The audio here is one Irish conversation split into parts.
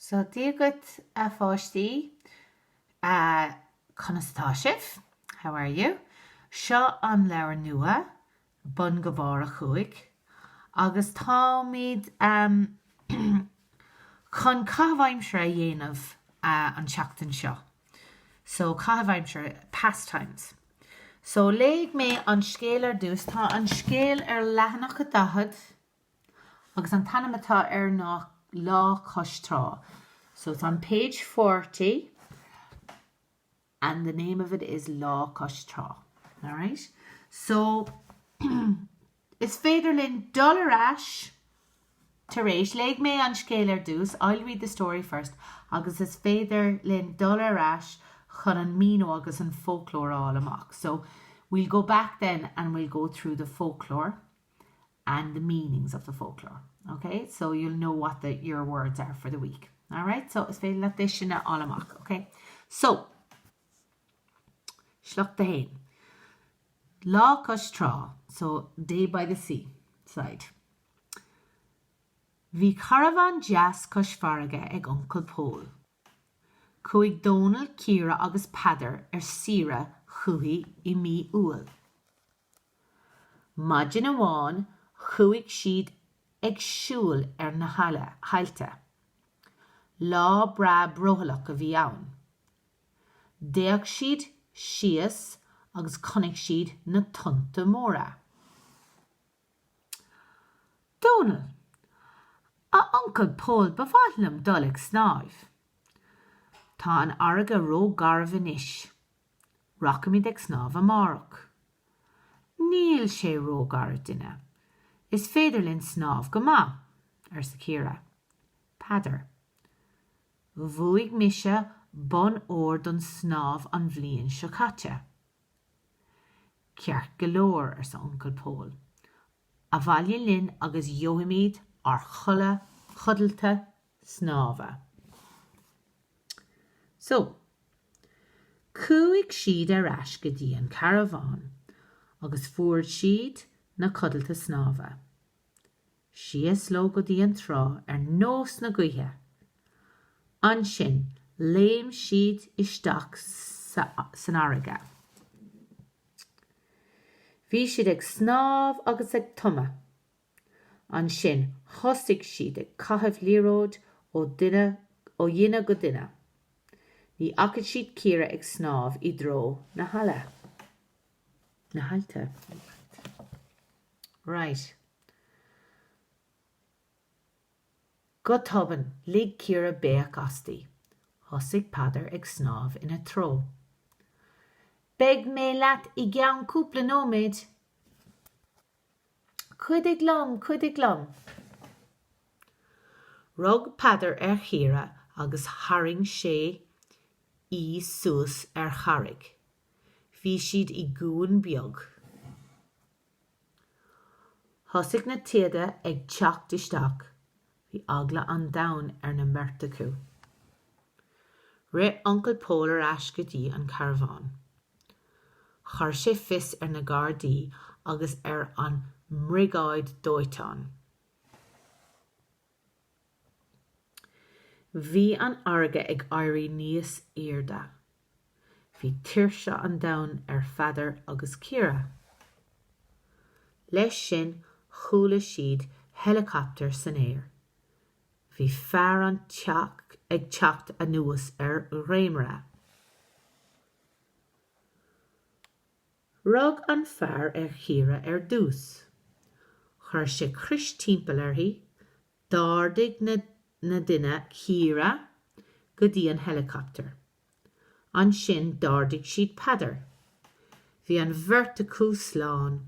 So dígad a fáistí Conastáisih, how are you? Seo an leabhar nua, bun go bhfar a chuaig, agus tá míad chun caithfheimsere a dhéanamh an seachtain seo. So caithfheimsere pastimes. So léigh mé an scéal ar dús, tá an scéal ar leathanach a dahad, agus an tanamatá ar nach Lá Cois. So it's on page 40 and the name of it is Lá Cois. Alright, so it's Federlin dollar ash Teresh leg me an scale ar dús. I'll read the story first. Agus is Federlin dollar ash chun an mino agus an folklore all amach. So we'll go back then and we'll go through the folklore and the meanings of the folklore. Okay, so you'll know what your words are for the week. Alright, so it's Federlin dishna all amach. Okay, so Schluck the hain. Lá Cois, so day by the sea side. Bhí caravan jazz Cois farige ag Uncle Paul. Cuig Donald, Ciara agus Padar sira chuhi I mi ual. Majin amháin chuig siad ag siúil na hailte. Lá bra brohalach a bhí ann. Déag siad sias agus connig siad na tunta móra. Donald, a Uncle Paul befallam dolig snáibh. Tá an arga ró garvan ish. Rachamid ag snáb amárach. Níl sé ró gar duine. Is Federlin snáb go ma, sa Ciara. Padar. Bhuaig mise bon ór don snáb an bhliain seo caite. Ceart galore sa Uncle Paul. A bhaile linn agus Yohimid ar chudalta snáva. So, cuaig siad ar ais go dtí an caravan, agus fuair siad na cudalta snáva. Sias lo go dtí an trá ar nós na gaotha. An sin, léim siad isteach san airge. Bhí siad ag snáb agus ag tuma. An sin, thosaigh siad ag caitheamh líróid ó dine go dine. Ní acad siad Ciara ag snáb I dro na haile. Na hailte. Right. Go toban, lig Ciara beach astí. Thosaigh Padar ag snáb ina tro. Beg mé leat I gceann cúpla nóméid. Cuidig lom. Rug Padar Ciara agus haring sé I suas charig. Bhí siad I gún beag. Thosaigh na tíade ag teacht isteach. Bhí agla an down na merta acu. Ré Uncle Paul ar ais go dtí an caravan. Chur sé fis na gardaí agus an mrigáid dóitán. Bhí an airge ag éirí níos éarda. Bhí tíirse an domhan ar Fadar agus Ciara. Leis sin chúla siad helicopter san air. Bhí fear an ag teacht a nuas ar réimre. Rug an fear Ciara ar dús. Chur sé cris timpeall arthaí, dardig na duine Ciara go dtí an helicopter. An sin dardig siad Padar. Bhí an bhirt acu sláán.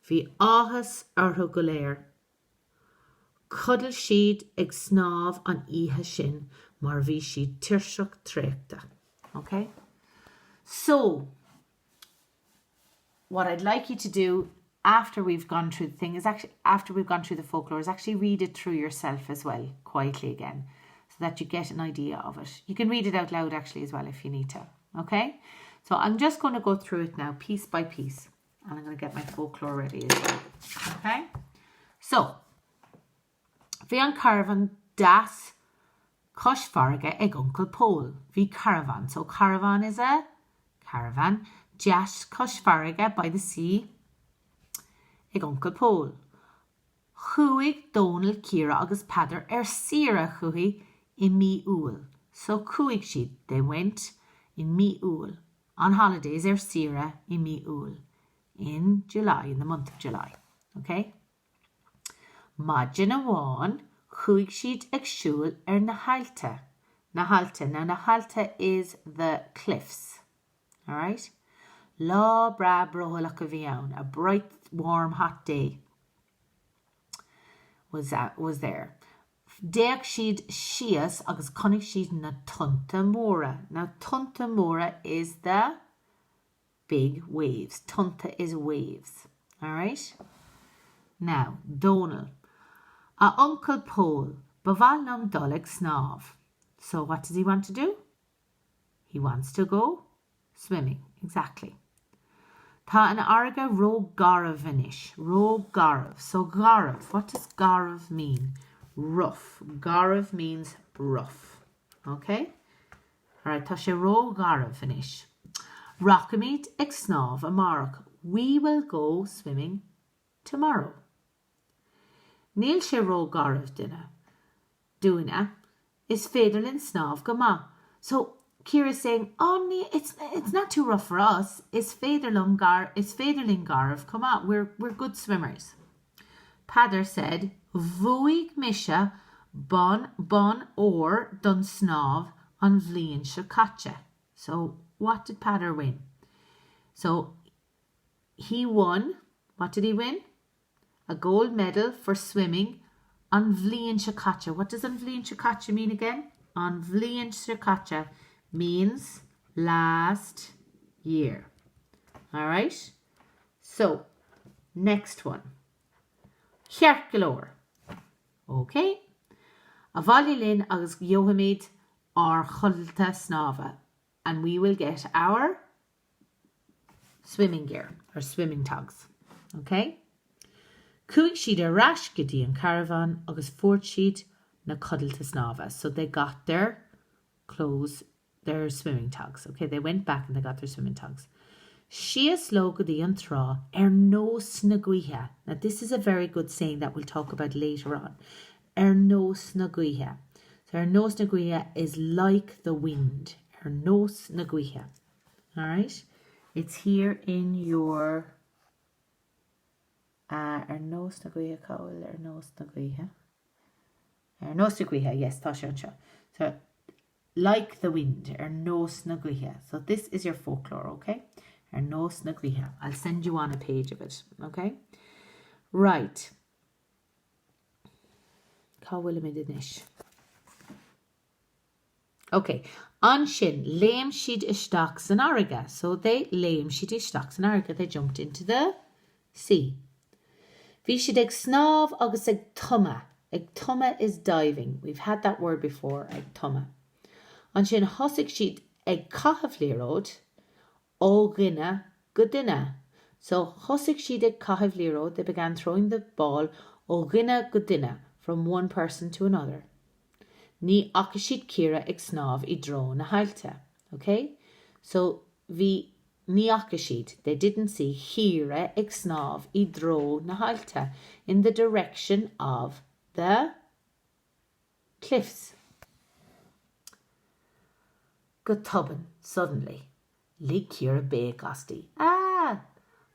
Bhí áthas orthu go léir. Cudal siad ag snáb an oíche sin mar bhí siad tíirseach tréachta. Okay? So, what I'd like you to do after we've gone through the thing is actually, after we've gone through the folklore, is actually read it through yourself as well, quietly again, so that you get an idea of it. You can read it out loud actually as well if you need to. Okay? So I'm just going to go through it now, piece by piece, and I'm going to get my folklore ready as well. Okay? So, bhí an caravan das Cois farige ag Uncle Paul. Bhí caravan. So caravan is a caravan. Deas cois farige by the sea ag Uncle Paul. Chuig Donald Ciara agus Peadar sira chuig in mi úl. So chuig siad, they went in mi úl. On holidays sira in mi úl. In July, in the month of July. Okay? Maidin amháin chuig siad ag siúl na hailte. Na hailte. Now na hailte is the cliffs. Alright? Lá bra brohalach a bhí a bright, warm, hot day was there. Deag siad sias agus connig siad na tunta móra. Now tunta móra is the big waves. Tunta is waves. Alright? Now, Donal. A Uncle Paul, baválnam dolig snáv. So what does he want to do? He wants to go swimming. Exactly. Tá an arga ro garav inish. Ro garav. So garav. What does garav mean? Rough. Garav means rough. Okay? Alright, tá sé ro garav inish. Rockamid ag snáv amarach. We will go swimming tomorrow. Níl sé ro garav duna is féidirlinn snáv go ma. So Ciara's saying, oh, it's not too rough for us. It's féidirlinn garav. Come on, we're good swimmers. Peadar said, Vuig misha bon or dun snáv an bhliain se caite. So what did Peadar win? So he won. What did he win? A gold medal for swimming an bhliain se caite. What does an bhliain se caite mean again? An bhliain se caite means last year. All right? So, next one. Chearcalóir. Okay? A bhailín agus Yohamid are chulta snava. And we will get our swimming gear, or swimming togs. Okay? Cuig siad a rash gidí an caravan agus fort siad na cuddalta snava. So they got their clothes, their swimming togs. Okay, they went back and they got their swimming togs. Sias lo gidí an trá nos na guithe. Now this is a very good saying that we'll talk about later on. Nos na guithe. So nos na guithe is like the wind. Nos na guithe. Alright? It's here in your nos na guithe cawl, nos na guithe. Nos na guithe, yes, tá sé an seo. So like the wind, nos na guithe. So this is your folklore, okay? Nos na guithe. I'll send you on a page of it, okay? Right. Okay. An sin, léim siad isteach san airge. So they léim siad isteach san airge. They jumped into the sea. Bhí siad ag snáv agus ag tuma. Ag tuma is diving. We've had that word before, ag tuma. An sin thosaigh siad ag caithfliaróid ó gine go duine. So thosaigh siad ag caithfliaróid. They began throwing the ball ó gine go duine, from one person to another. Ní aca siad Ciara ag snáv I dro na hailte. Okay? So bhí ní aca siad. They didn't see Ciara ag snáv I dro na hailte, in the direction of the cliffs. Go tuban, suddenly. Lí Ciara bé gastí.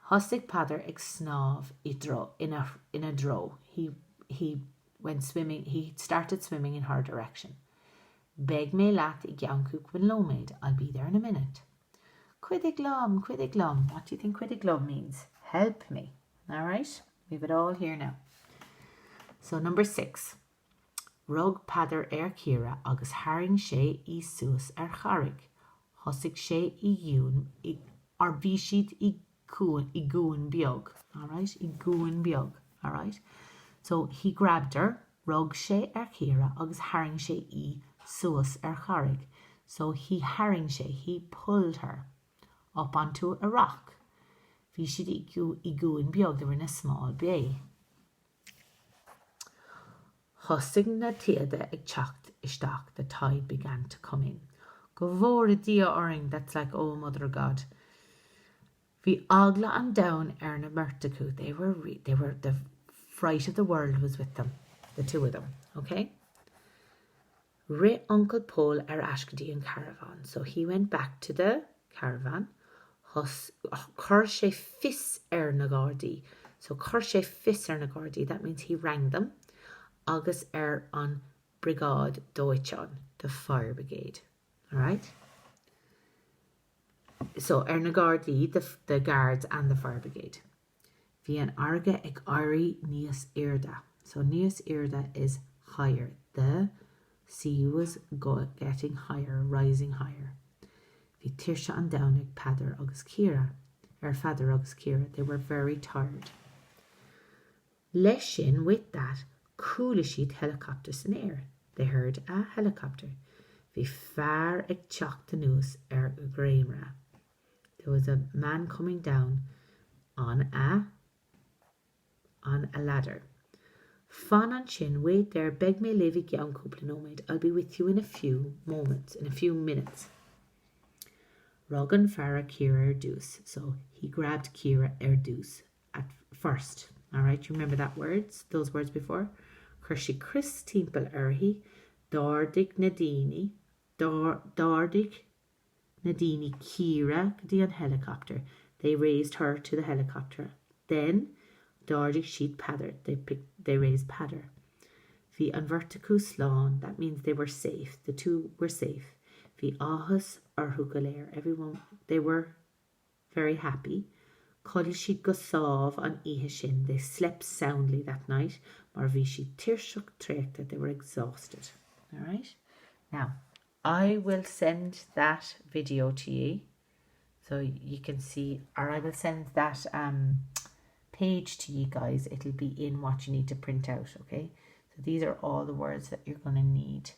Thosaigh Peadar ag snáv I dro, in a dro. He went swimming. He started swimming in her direction. Beg me lat I gceann when lomaid. I'll be there in a minute. Cuidig lom. What do you think cuidig lom means? Help me. All right? We have it all here now. So number 6. Rug Peadar Ciara agus haring sé I suas charig. Thosaigh sé I gún, or bhí siad I gún beag. All right? I gún beag. All right? So he grabbed her, rug sé Ciara agus haring sé I suas charig. So he haring sé, he pulled her up onto a rock. Bhí siad I gún beag. They were in a small bay. Thosaigh na tíade ag teacht isteach, the tide began to come in. Go bhór dia oring, that's like, oh mother of God. Bhí agla an down na murtacu. They were the fright of the world was with them, the two of them, okay? Ri Uncle Paul ashkadi in caravan. So he went back to the caravan. Cur sé fis na Gardaí. So cur sé fis na Gardaí, that means he rang them. Agus an brigade Deutschon, the fire brigade. Alright? So na Gardaí, the guards and the fire brigade. Bhí an arga ag airí níos irda. So níos irda is higher. The sea was getting higher, rising higher. Bhí tíirse an down ag padar agus Ciara, father agus Ciara. They were very tired. Leis sin, with that, coola siad helicopters in air. They heard a helicopter. Bhí fear ag teacht the news gréimre. There was a man coming down on a ladder. Fan an sin, wait there, beg me leave an cúpla nómaid. I'll be with you in a few minutes. Rogan Farah Ciara dús. So he grabbed Ciara dús at first. Alright, you remember those words before? Curshi Chris Timpel Erhi, Dardig Nadini Ciara the an helicopter. They raised her to the helicopter. Then Dardig sheet padder. They raised padder. Bhí an verticu slán, that means they were safe. The two were safe. Bhí áthas arthúgaléir. Everyone, they were very happy. Cuddle sheet go sáv an ihe sin. They slept soundly that night. Mar bhí she tíirseach tréachta. They were exhausted. Alright? Now, I will send that video to you so you can see, or I will send that page to you guys. It'll be in what you need to print out, okay? So these are all the words that you're going to need,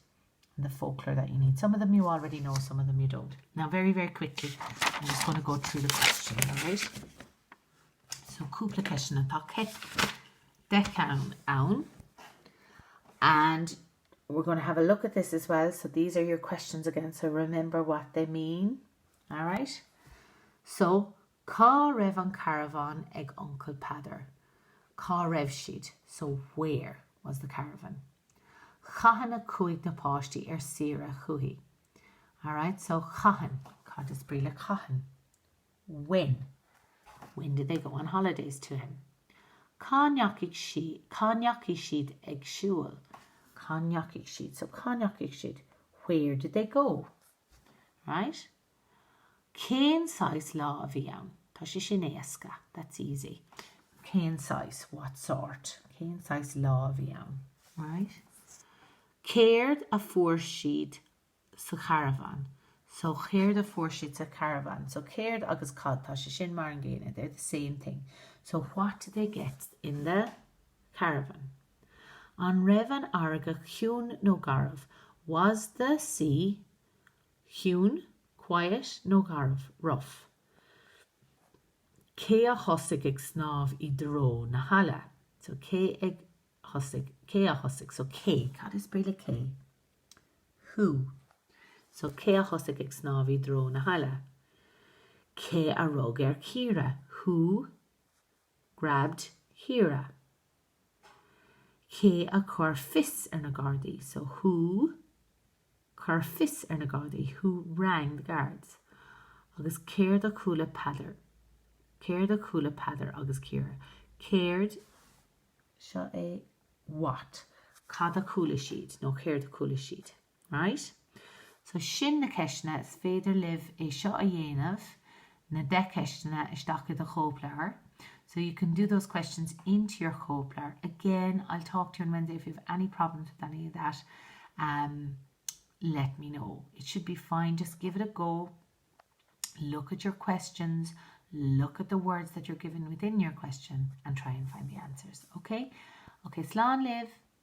and the folklore that you need. Some of them you already know, some of them you don't. Now, very, very quickly, I'm just going to go through the question, alright? So, cúpla question atá decán ann, and we're going to have a look at this as well. So these are your questions again, so remember what they mean. Alright? So, cá raibh an caravan ag Uncle Padar. Cá raibh siad. So where was the caravan? Chahan a cuaig na páistí sira chuhi. Alright, so chahan. Cá is bríle chahan. When? When did they go on holidays to him? Cá neacaigh siad ag siúl. Cognac sheet. So cognac sheet. Where did they go? Right? Cén size lá a bhí ann. Tá sé sin éasca. That's easy. Cén size. What sort? Cén size lá a bhí ann. Right? Céird a fuair siad sa caravan. So céird a fuair siad sa caravan. So céird agus cad tá sé sin mar an gcéine. They're the same thing. So what did they get in the caravan? An Revan Arga Huwn no Garv. Was the sea Huwn, quiet, no Garv, rough? Cé a hosig ag snáv I dro na hala. So cé ag hosig, cé a hosig. So cé, cad is bríle cé? Who? So cé a hosig ag snáv I dro na hala. Cé a rog Ciara. Who grabbed Ciara? Cé a chur fis na Gardaí. So who chur fis na Gardaí? Who rang the guards? Agus céird a cúla padar. Céird a cúla padar agus Ciara. Céird seo é what? Cad a cúla siad. No, céird a cúla siad. Right? So sin na ceisna is féidir live é seo a dhéanamh na de ceisna isteach a chóplar. So you can do those questions into your choplar. Again, I'll talk to you on Wednesday. If you have any problems with any of that, let me know. It should be fine. Just give it a go. Look at your questions. Look at the words that you're given within your question and try and find the answers. Okay? Okay, slán live.